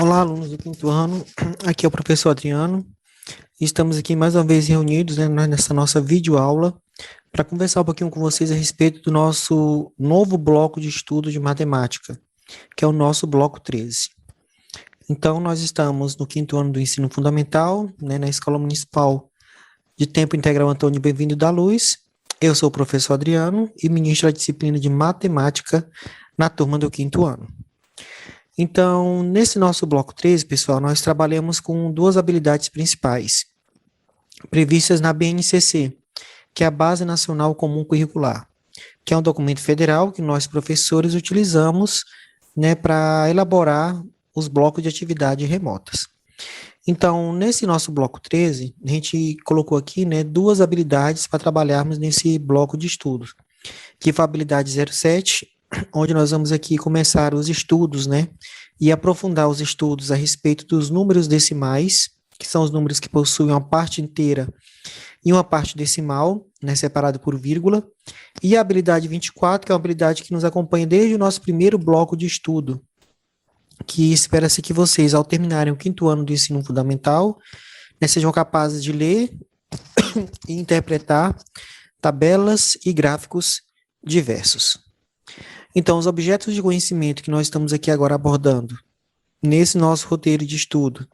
Olá, alunos do quinto ano. Aqui é o professor Adriano. Estamos aqui mais uma vez reunidos, né, nessa nossa videoaula para conversar um pouquinho com vocês a respeito do nosso novo bloco de estudo de matemática, que é o nosso bloco 13. Então, nós estamos no quinto ano do ensino fundamental, né, na Escola Municipal de Tempo Integral Antônio Bem-vindo da Luz. Eu sou o professor Adriano e ministro da disciplina de matemática na turma do quinto ano. Então, nesse nosso bloco 13, pessoal, nós trabalhamos com duas habilidades principais, previstas na BNCC, que é a Base Nacional Comum Curricular, que é um documento federal que nós, professores, utilizamos, né, para elaborar os blocos de atividade remotas. Então, nesse nosso bloco 13, a gente colocou aqui, né, duas habilidades para trabalharmos nesse bloco de estudos, que foi a habilidade 07, onde nós vamos aqui começar os estudos, né, e aprofundar os estudos a respeito dos números decimais, que são os números que possuem uma parte inteira e uma parte decimal, né, separado por vírgula, e a habilidade 24, que é uma habilidade que nos acompanha desde o nosso primeiro bloco de estudo, que espera-se que vocês, ao terminarem o quinto ano do ensino fundamental, né, sejam capazes de ler e interpretar tabelas e gráficos diversos. Então, os objetos de conhecimento que nós estamos aqui agora abordando, nesse nosso roteiro de estudo,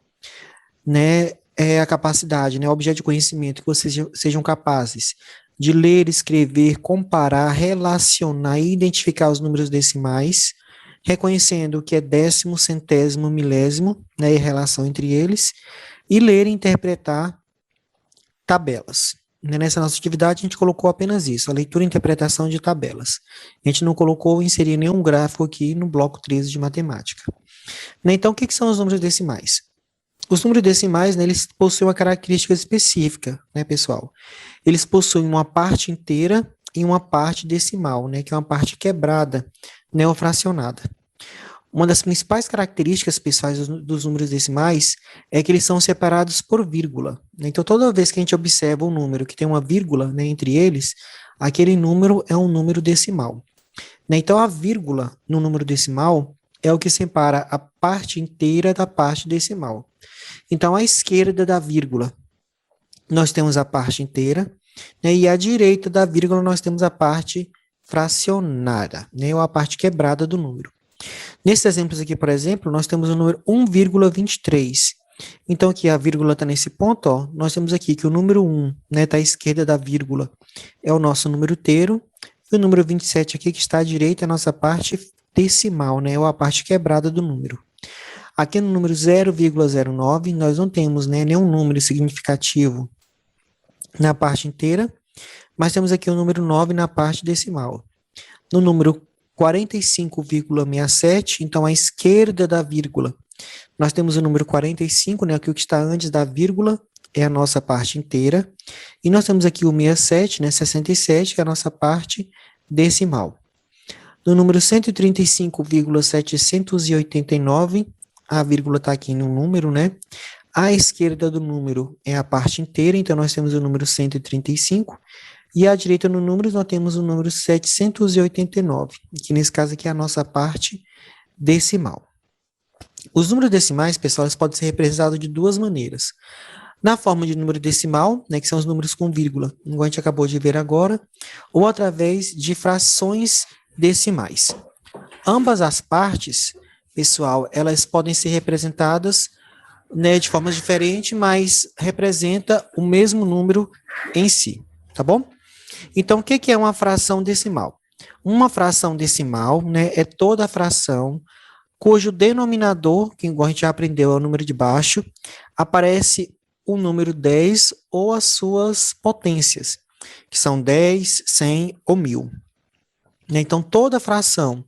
né, é a capacidade, né, o objeto de conhecimento que vocês sejam capazes de ler, escrever, comparar, relacionar e identificar os números decimais, reconhecendo o que é décimo, centésimo, milésimo, né, e a relação entre eles, e ler e interpretar tabelas. Nessa nossa atividade, a gente colocou apenas isso, a leitura e interpretação de tabelas. A gente não colocou inserir nenhum gráfico aqui no bloco 13 de matemática. Então, o que são os números decimais? Os números decimais, né, eles possuem uma característica específica, né, pessoal? Eles possuem uma parte inteira e uma parte decimal, né, que é uma parte quebrada, né, ou fracionada. Uma das principais características pessoais dos números decimais é que eles são separados por vírgula. Então, toda vez que a gente observa um número que tem uma vírgula, né, entre eles, aquele número é um número decimal. Então, a vírgula no número decimal é o que separa a parte inteira da parte decimal. Então, à esquerda da vírgula, nós temos a parte inteira, né, e à direita da vírgula, nós temos a parte fracionada, né, ou a parte quebrada do número. Nesses exemplos aqui, por exemplo, nós temos o número 1,23. Então, aqui a vírgula está nesse ponto, ó, nós temos aqui que o número 1, né, está à esquerda da vírgula, é o nosso número inteiro, e o número 27 aqui, que está à direita, é a nossa parte decimal, né, ou a parte quebrada do número. Aqui no número 0,09, nós não temos, né, nenhum número significativo na parte inteira, mas temos aqui o número 9 na parte decimal. No número 45,67, então à esquerda da vírgula, nós temos o número 45, né, aqui o que está antes da vírgula é a nossa parte inteira, e nós temos aqui o 67, né, 67, que é a nossa parte decimal. No número 135,789, a vírgula está aqui no número, né, à esquerda do número é a parte inteira, então nós temos o número 135, e à direita no número, nós temos o número 789, que nesse caso aqui é a nossa parte decimal. Os números decimais, pessoal, eles podem ser representados de duas maneiras. Na forma de número decimal, né, que são os números com vírgula, como a gente acabou de ver agora, ou através de frações decimais. Ambas as partes, pessoal, elas podem ser representadas, né, de formas diferentes, mas representa o mesmo número em si, tá bom? Então, o que é uma fração decimal? Uma fração decimal, né, é toda fração cujo denominador, que igual a gente já aprendeu, é o número de baixo, aparece o número 10 ou as suas potências, que são 10, 100 ou 1000. Então, toda fração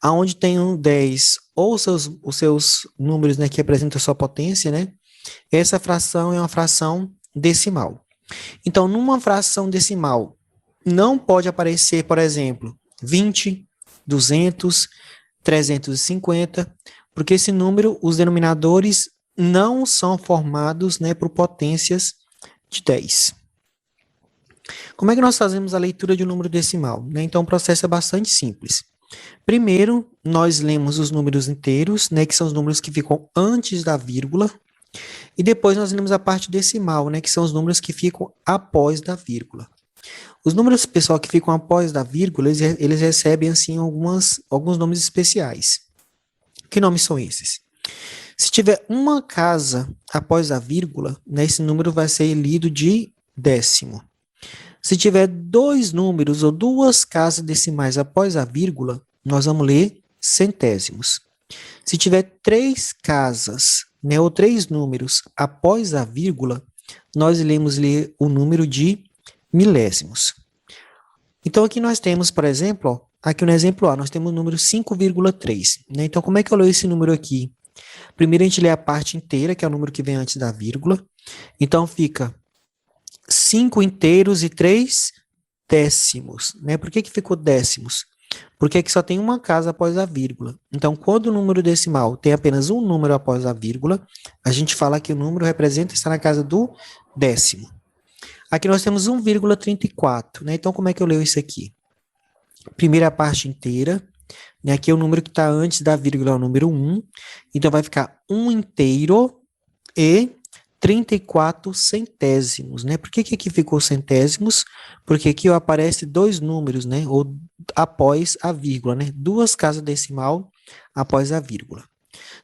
aonde tem um 10 ou os seus números, né, que representam a sua potência, né, essa fração é uma fração decimal. Então, numa fração decimal, não pode aparecer, por exemplo, 20, 200, 350, porque esse número, os denominadores não são formados, né, por potências de 10. Como é que nós fazemos a leitura de um número decimal? Né? Então, o processo é bastante simples. Primeiro, nós lemos os números inteiros, né, que são os números que ficam antes da vírgula, e depois nós lemos a parte decimal, né, que são os números que ficam após da vírgula. Os números, pessoal, que ficam após da vírgula, eles recebem, assim, alguns nomes especiais. Que nomes são esses? Se tiver uma casa após a vírgula, né, esse número vai ser lido de décimo. Se tiver dois números ou duas casas decimais após a vírgula, nós vamos ler centésimos. Se tiver três casas, né, ou três números após a vírgula, nós iremos ler o número de milésimos. Então, aqui nós temos, por exemplo, ó, aqui no exemplo A, nós temos o número 5,3. Né? Então, como é que eu leio esse número aqui? Primeiro, a gente lê a parte inteira, que é o número que vem antes da vírgula. Então, fica 5 inteiros e 3 décimos. Né? Por que ficou décimos? Porque aqui só tem uma casa após a vírgula. Então, quando o número decimal tem apenas um número após a vírgula, a gente fala que o número representa estar na casa do décimo. Aqui nós temos 1,34, né? Então, como é que eu leio isso aqui? Primeira parte inteira, né? Aqui é o número que está antes da vírgula, é o número 1. Então, vai ficar 1 inteiro e 34 centésimos, né? Por que aqui ficou centésimos? Porque aqui aparece dois números, né? Ou após a vírgula, né? Duas casas decimal após a vírgula.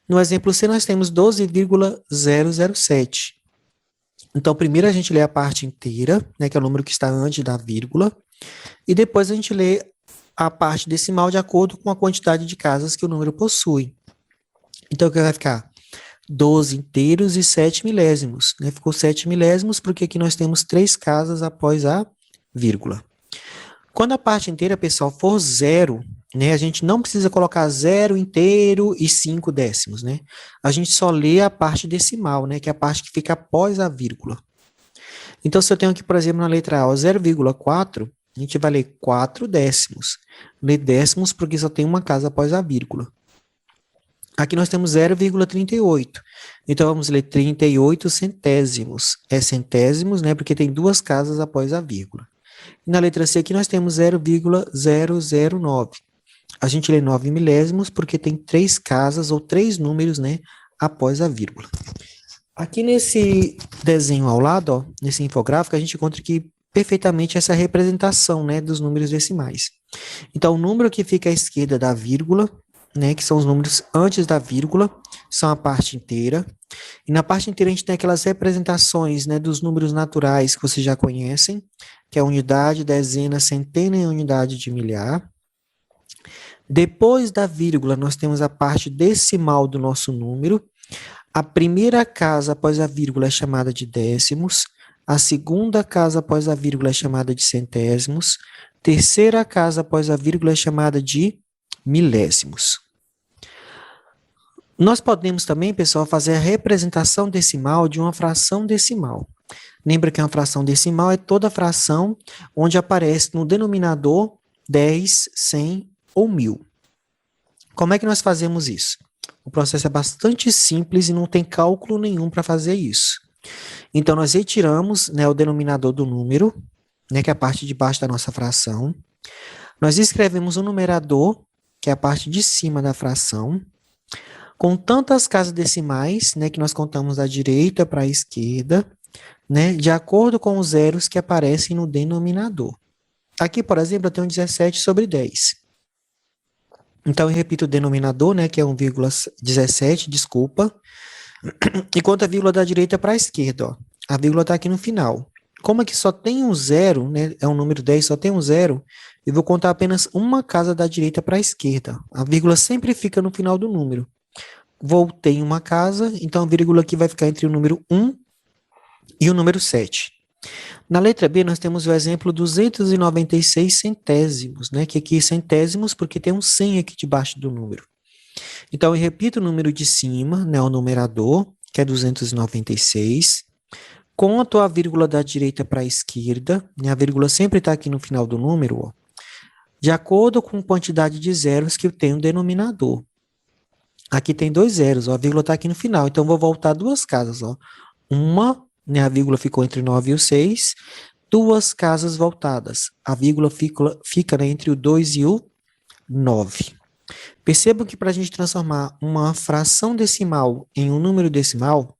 No exemplo C, nós temos 12,007. Então, primeiro a gente lê a parte inteira, né? Que é o número que está antes da vírgula. E depois a gente lê a parte decimal de acordo com a quantidade de casas que o número possui. Então, o que vai ficar? 12 inteiros e 7 milésimos, né? Ficou 7 milésimos porque aqui nós temos três casas após a vírgula. Quando a parte inteira, pessoal, for zero, né? A gente não precisa colocar 0 inteiro e 5 décimos, né? A gente só lê a parte decimal, né? Que é a parte que fica após a vírgula. Então, se eu tenho aqui, por exemplo, na letra A, 0,4, a gente vai ler 4 décimos. Lê décimos porque só tem uma casa após a vírgula. Aqui nós temos 0,38. Então, vamos ler 38 centésimos. É centésimos, né? Porque tem duas casas após a vírgula. E na letra C aqui nós temos 0,009. A gente lê 9 milésimos porque tem três casas ou três números, né? Após a vírgula. Aqui nesse desenho ao lado, ó, nesse infográfico, a gente encontra aqui perfeitamente essa representação, né? Dos números decimais. Então, o número que fica à esquerda da vírgula, né, que são os números antes da vírgula, são a parte inteira. E na parte inteira a gente tem aquelas representações, né, dos números naturais que vocês já conhecem, que é unidade, dezena, centena e unidade de milhar. Depois da vírgula, nós temos a parte decimal do nosso número. A primeira casa após a vírgula é chamada de décimos. A segunda casa após a vírgula é chamada de centésimos. Terceira casa após a vírgula é chamada de milésimos. Nós podemos também, pessoal, fazer a representação decimal de uma fração decimal. Lembra que uma fração decimal é toda fração onde aparece no denominador 10, 100 ou 1000. Como é que nós fazemos isso? O processo é bastante simples e não tem cálculo nenhum para fazer isso. Então, nós retiramos, né, o denominador do número, né, que é a parte de baixo da nossa fração. Nós escrevemos o numerador, que é a parte de cima da fração, com tantas casas decimais, né, que nós contamos da direita para a esquerda, né, de acordo com os zeros que aparecem no denominador. Aqui, por exemplo, eu tenho 17 sobre 10. Então, eu repito o denominador, né, que é 1,17, desculpa. E conto a vírgula da direita para a esquerda, ó. A vírgula está aqui no final. Como aqui só tem um zero, né, é um número 10, só tem um zero, eu vou contar apenas uma casa da direita para a esquerda. A vírgula sempre fica no final do número. Voltei em uma casa, então a vírgula aqui vai ficar entre o número 1 e o número 7. Na letra B, nós temos o exemplo 296 centésimos, né? Que aqui é centésimos porque tem um 100 aqui debaixo do número. Então, eu repito o número de cima, né? O numerador, que é 296. Conto a vírgula da direita para a esquerda, né? A vírgula sempre está aqui no final do número, ó, de acordo com a quantidade de zeros que eu tenho no denominador. Aqui tem dois zeros, ó, a vírgula está aqui no final, então vou voltar duas casas, ó. Uma, né, a vírgula ficou entre o 9 e o 6, duas casas voltadas. A vírgula fica né, entre o 2 e o 9. Percebam que para a gente transformar uma fração decimal em um número decimal,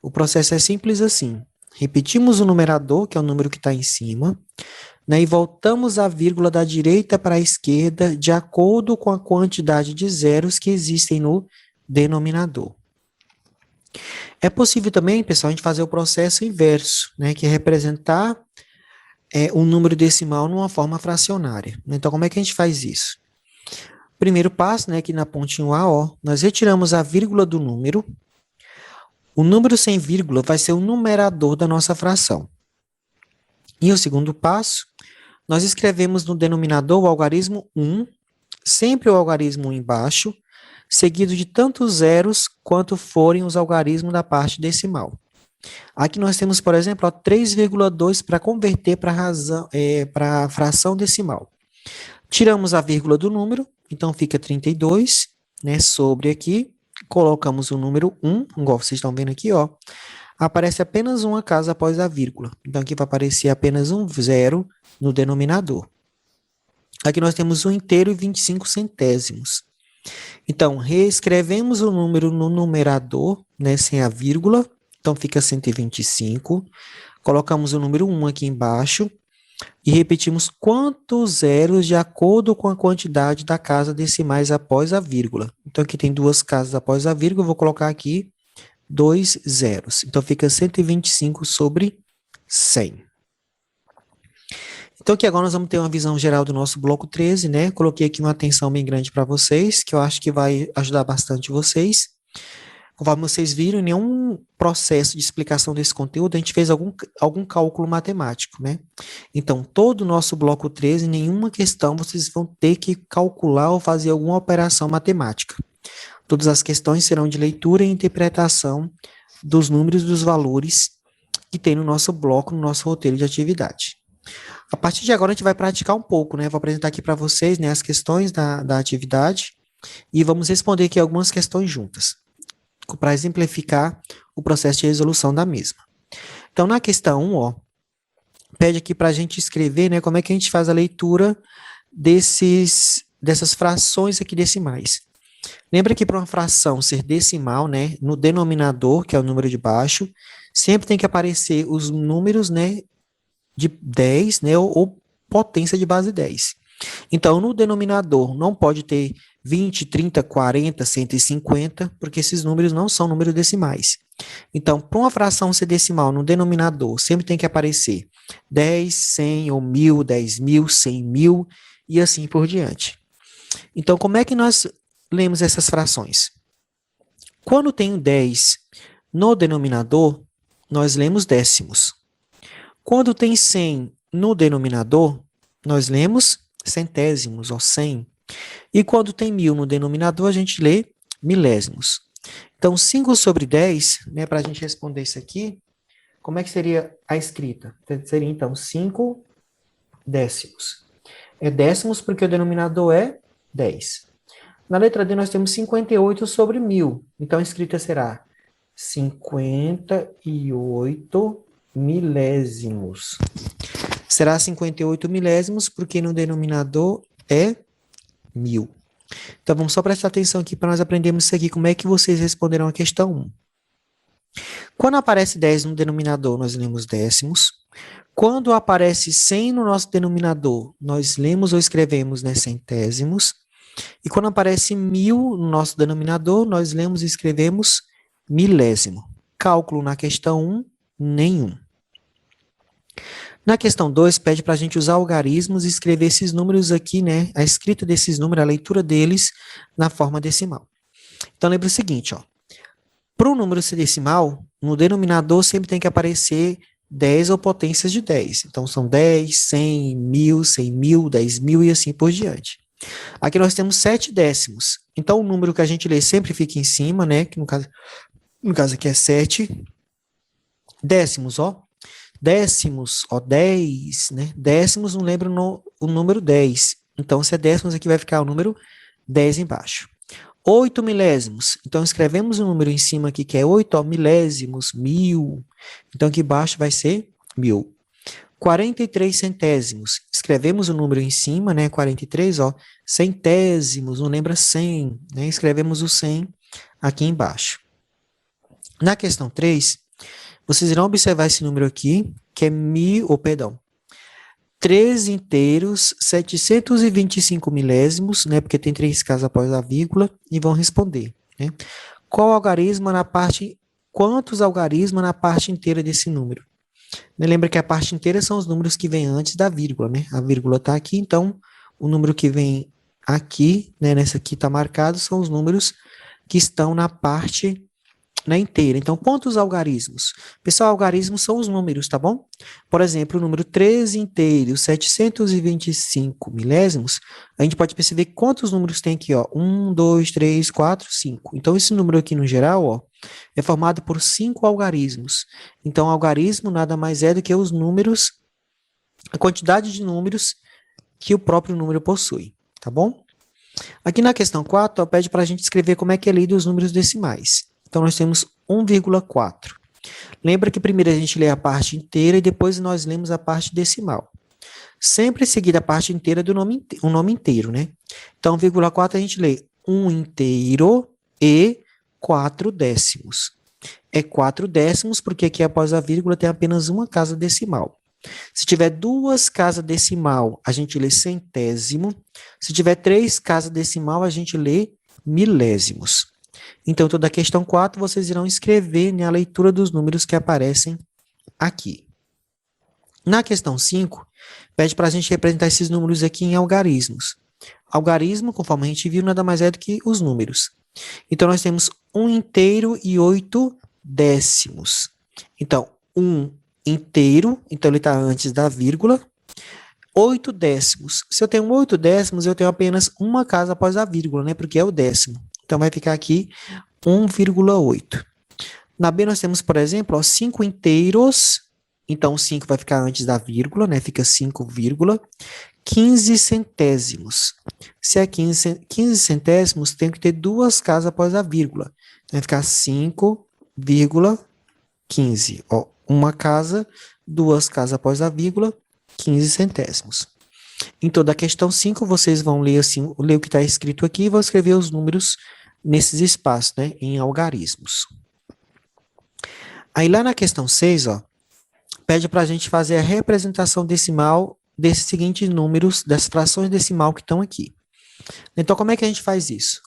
o processo é simples assim. Repetimos o numerador, que é o número que está em cima, né, e voltamos a vírgula da direita para a esquerda, de acordo com a quantidade de zeros que existem no denominador. É possível também, pessoal, a gente fazer o processo inverso, né, que é representar um número decimal numa forma fracionária. Então, como é que a gente faz isso? Primeiro passo, né, aqui na pontinha A, ó, nós retiramos a vírgula do número. O número sem vírgula vai ser o numerador da nossa fração. E o segundo passo, nós escrevemos no denominador o algarismo 1, sempre o algarismo 1 embaixo, seguido de tantos zeros quanto forem os algarismos da parte decimal. Aqui nós temos, por exemplo, 3,2 para converter para a fração decimal. Tiramos a vírgula do número, então fica 32, né, sobre aqui, colocamos o número 1, igual vocês estão vendo aqui, ó, aparece apenas uma casa após a vírgula. Então, aqui vai aparecer apenas um zero no denominador. Aqui nós temos 1 inteiro e 25 centésimos. Então, reescrevemos o número no numerador, né, sem a vírgula, então fica 125. Colocamos o número 1 aqui embaixo e repetimos quantos zeros de acordo com a quantidade da casa decimais após a vírgula. Então, aqui tem duas casas após a vírgula, eu vou colocar aqui 2 zeros. Então, fica 125 sobre 100. Então, aqui agora nós vamos ter uma visão geral do nosso bloco 13, né? Coloquei aqui uma atenção bem grande para vocês, que eu acho que vai ajudar bastante vocês. Conforme vocês viram, em nenhum processo de explicação desse conteúdo, a gente fez algum cálculo matemático, né? Então, todo o nosso bloco 13, nenhuma questão vocês vão ter que calcular ou fazer alguma operação matemática. Todas as questões serão de leitura e interpretação dos números e dos valores que tem no nosso bloco, no nosso roteiro de atividade. A partir de agora, a gente vai praticar um pouco, né? Vou apresentar aqui para vocês, né, as questões da atividade e vamos responder aqui algumas questões juntas, para exemplificar o processo de resolução da mesma. Então, na questão 1, ó, pede aqui para a gente escrever, né, como é que a gente faz a leitura dessas frações aqui decimais. Lembra que para uma fração ser decimal, né, no denominador, que é o número de baixo, sempre tem que aparecer os números, né, de 10, né, ou potência de base 10. Então, no denominador não pode ter 20, 30, 40, 150, porque esses números não são números decimais. Então, para uma fração ser decimal no denominador, sempre tem que aparecer 10, 100 ou 1000, 10.000, 100.000 e assim por diante. Então, como é que nós lemos essas frações? Quando tem 10 no denominador, nós lemos décimos. Quando tem 100 no denominador, nós lemos centésimos, ou 100. E quando tem 1000 no denominador, a gente lê milésimos. Então, 5 sobre 10, né, para a gente responder isso aqui, como é que seria a escrita? Seria, então, 5 décimos. É décimos porque o denominador é 10. Na letra D, nós temos 58 sobre 1000. Então, a escrita será 58 milésimos. Será 58 milésimos, porque no denominador é 1000. Então, vamos só prestar atenção aqui para nós aprendermos isso aqui, como é que vocês responderão a questão 1. Quando aparece 10 no denominador, nós lemos décimos. Quando aparece 100 no nosso denominador, nós lemos ou escrevemos, né, centésimos. E quando aparece 1000 no nosso denominador, nós lemos e escrevemos milésimo. Cálculo na questão 1, nenhum. Na questão 2, pede para a gente usar algarismos e escrever esses números aqui, né? A escrita desses números, a leitura deles na forma decimal. Então, lembra o seguinte, ó. Para o número ser decimal, no denominador sempre tem que aparecer 10 ou potências de 10. Então, são 10, 100, 1000, 100.000, 10.000 e assim por diante. Aqui nós temos 7 décimos. Então, o número que a gente lê sempre fica em cima, né? Que no caso aqui é 7. Décimos, ó. Décimos, ó, 10, né? Décimos não lembra o número 10. Então, se é décimos, aqui vai ficar o número 10 embaixo. 8 milésimos. Então, escrevemos o número em cima aqui, que é 8, ó, milésimos, 1000. Então, aqui embaixo vai ser 1000. 43 centésimos. Escrevemos o número em cima, né? 43, ó. Centésimos, não lembra 100, né? Escrevemos o 100 aqui embaixo. Na questão 3, vocês irão observar esse número aqui, que é 3 inteiros, 725 milésimos, né? Porque tem 3 casas após a vírgula, e vão responder, né? Quantos algarismos na parte inteira desse número? Lembra que a parte inteira são os números que vêm antes da vírgula, né? A vírgula está aqui, então o número que vem aqui, né, nessa aqui está marcado, são os números que estão na parte inteira. Então, quantos algarismos? Pessoal, algarismos são os números, tá bom? Por exemplo, o número 13 inteiros, 725 milésimos, a gente pode perceber quantos números tem aqui, ó. 1, 2, 3, 4, 5. Então, esse número aqui no geral, ó, é formado por 5 algarismos. Então, algarismo nada mais é do que os números, a quantidade de números que o próprio número possui, tá bom? Aqui na questão 4, ó, pede para a gente escrever como é que é lido os números decimais. Então, nós temos 1,4. Lembra que primeiro a gente lê a parte inteira e depois nós lemos a parte decimal. Sempre seguida a parte inteira do nome inteiro, né? Então, 1,4 a gente lê 1 inteiro e 4 décimos. É 4 décimos porque aqui após a vírgula tem apenas uma casa decimal. Se tiver 2 casas decimal, a gente lê centésimo. Se tiver 3 casas decimal, a gente lê milésimos. Então, toda a questão 4, vocês irão escrever, né, a leitura dos números que aparecem aqui. Na questão 5, pede para a gente representar esses números aqui em algarismos. Algarismo, conforme a gente viu, nada mais é do que os números. Então, nós temos 1 inteiro e 8 décimos. Então, 1 inteiro, então ele está antes da vírgula. 8 décimos. Se eu tenho 8 décimos, eu tenho apenas uma casa após a vírgula, né? Porque é o décimo. Então, vai ficar aqui 1,8. Na B, nós temos, por exemplo, ó, 5 inteiros. Então, 5 vai ficar antes da vírgula, né? Fica 5,15 centésimos. Se é 15 centésimos, tem que ter 2 casas após a vírgula. Então, vai ficar 5,15. Ó, uma casa, 2 casas após a vírgula, 15 centésimos. Em toda a questão 5, vocês vão ler assim, ler o que está escrito aqui e vão escrever os números nesses espaços, né, em algarismos. Aí lá na questão 6, ó, pede para a gente fazer a representação decimal desses seguintes números, das frações decimal que estão aqui. Então, como é que a gente faz isso?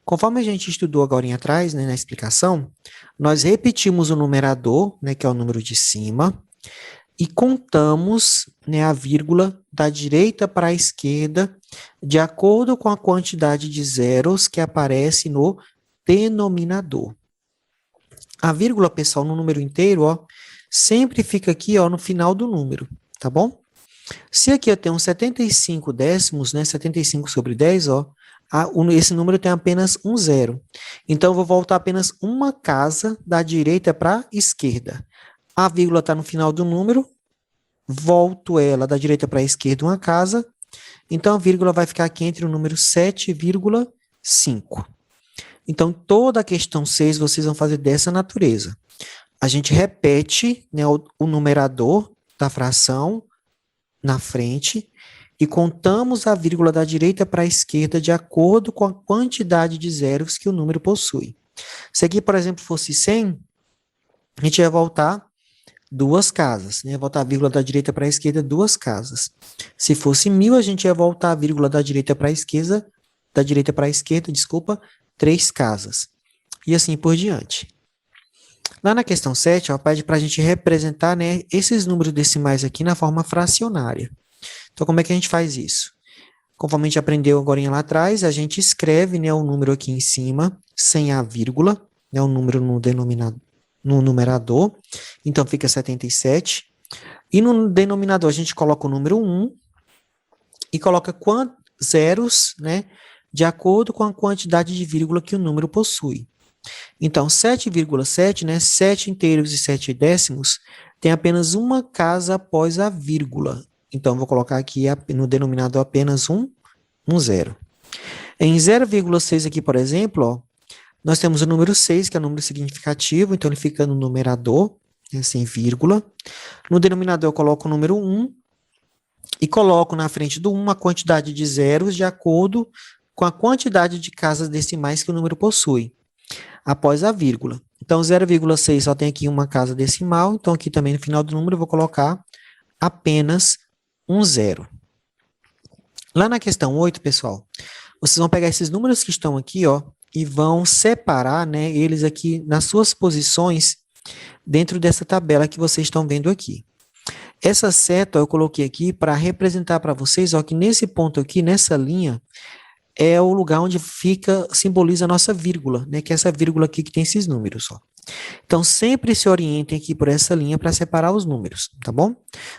Conforme a gente estudou agora atrás, né, na explicação, nós repetimos o numerador, né, que é o número de cima, e contamos, né, a vírgula da direita para a esquerda, de acordo com a quantidade de zeros que aparece no denominador. A vírgula, pessoal, no número inteiro, ó, sempre fica aqui, ó, no final do número, tá bom? Se aqui eu tenho 75 décimos, né, 75 sobre 10, ó, esse número tem apenas um zero. Então, eu vou voltar apenas uma casa da direita para a esquerda. A vírgula está no final do número, volto ela da direita para a esquerda uma casa, então a vírgula vai ficar aqui entre o número 7,5. Então, toda a questão 6 vocês vão fazer dessa natureza. A gente repete, né, o numerador da fração na frente e contamos a vírgula da direita para a esquerda de acordo com a quantidade de zeros que o número possui. Se aqui, por exemplo, fosse 100, a gente ia voltar 2 casas, né? Voltar a vírgula da direita para a esquerda 2 casas. Se fosse 1000, a gente ia voltar a vírgula da direita para a esquerda, 3 casas. E assim por diante. Lá na questão 7, ó, pede para a gente representar, né, esses números decimais aqui na forma fracionária. Então, como é que a gente faz isso? Conforme a gente aprendeu agora lá atrás, a gente escreve, né, o número aqui em cima, sem a vírgula, né, o número no numerador, então fica 77. E no denominador a gente coloca o número 1 e coloca zeros, né, de acordo com a quantidade de vírgula que o número possui. Então, 7,7, né, 7 inteiros e 7 décimos, tem apenas uma casa após a vírgula. Então, vou colocar aqui no denominador apenas um zero. Em 0,6 aqui, por exemplo, ó, nós temos o número 6, que é o número significativo, então ele fica no numerador. né, sem vírgula. No denominador eu coloco o número 1 e coloco na frente do 1 a quantidade de zeros de acordo com a quantidade de casas decimais que o número possui, após a vírgula. Então, 0,6 só tem aqui uma casa decimal, então aqui também no final do número eu vou colocar apenas um zero. Lá na questão 8, pessoal, vocês vão pegar esses números que estão aqui, ó, e vão separar, né, eles aqui nas suas posições dentro dessa tabela que vocês estão vendo aqui. Essa seta eu coloquei aqui para representar para vocês, ó, que nesse ponto aqui, nessa linha, é o lugar onde simboliza a nossa vírgula, né, que é essa vírgula aqui que tem esses números, ó. Então, sempre se orientem aqui por essa linha para separar os números, tá bom?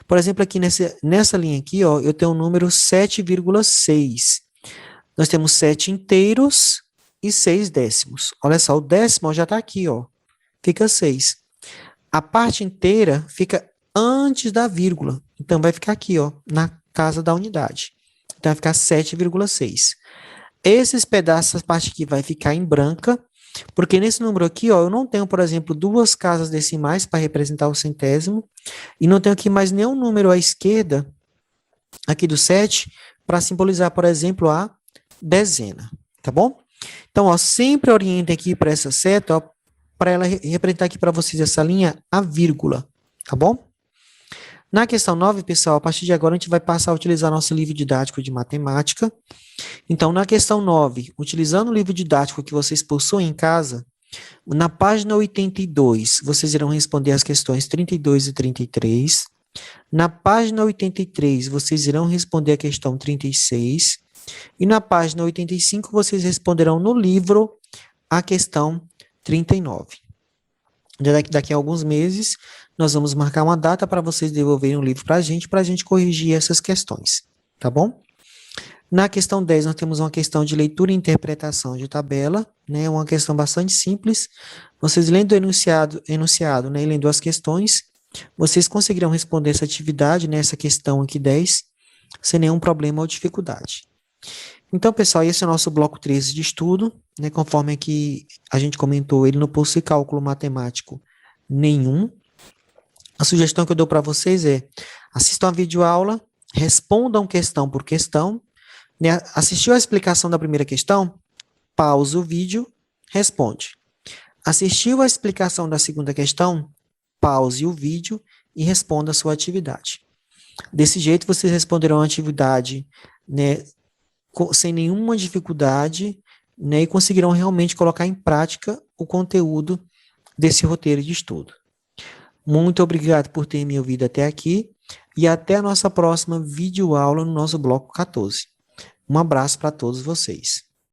Por exemplo, aqui nessa linha aqui, ó, eu tenho o número 7,6. Nós temos 7 inteiros e 6 décimos. Olha só, o décimo já está aqui, ó, fica 6. A parte inteira fica antes da vírgula, então vai ficar aqui, ó, na casa da unidade. Então vai ficar 7,6. Esses pedaços, essa parte aqui vai ficar em branca, porque nesse número aqui, ó, eu não tenho, por exemplo, duas casas decimais para representar o centésimo, e não tenho aqui mais nenhum número à esquerda, aqui do 7, para simbolizar, por exemplo, a dezena, tá bom? Então, ó, sempre orientem aqui para essa seta, ó, para ela representar aqui para vocês essa linha, a vírgula, tá bom? Na questão 9, pessoal, a partir de agora a gente vai passar a utilizar nosso livro didático de matemática. Então, na questão 9, utilizando o livro didático que vocês possuem em casa, na página 82, vocês irão responder as questões 32 e 33. Na página 83, vocês irão responder a questão 36. E na página 85, vocês responderão no livro a questão 39. Daqui a alguns meses, nós vamos marcar uma data para vocês devolverem o livro para a gente corrigir essas questões, tá bom? Na questão 10, nós temos uma questão de leitura e interpretação de tabela, né? Uma questão bastante simples. Vocês lendo o enunciado, né, e lendo as questões, vocês conseguirão responder essa atividade, né, essa questão aqui 10, sem nenhum problema ou dificuldade. Então, pessoal, esse é o nosso bloco 13 de estudo, né? Conforme aqui a gente comentou, ele não possui cálculo matemático nenhum. A sugestão que eu dou para vocês é: assistam a videoaula, respondam questão por questão, né? Assistiu a explicação da primeira questão? Pausa o vídeo, responde. Assistiu a explicação da segunda questão? Pause o vídeo e responda a sua atividade. Desse jeito, vocês responderão a atividade, né, sem nenhuma dificuldade, né, e conseguirão realmente colocar em prática o conteúdo desse roteiro de estudo. Muito obrigado por ter me ouvido até aqui e até a nossa próxima videoaula no nosso bloco 14. Um abraço para todos vocês.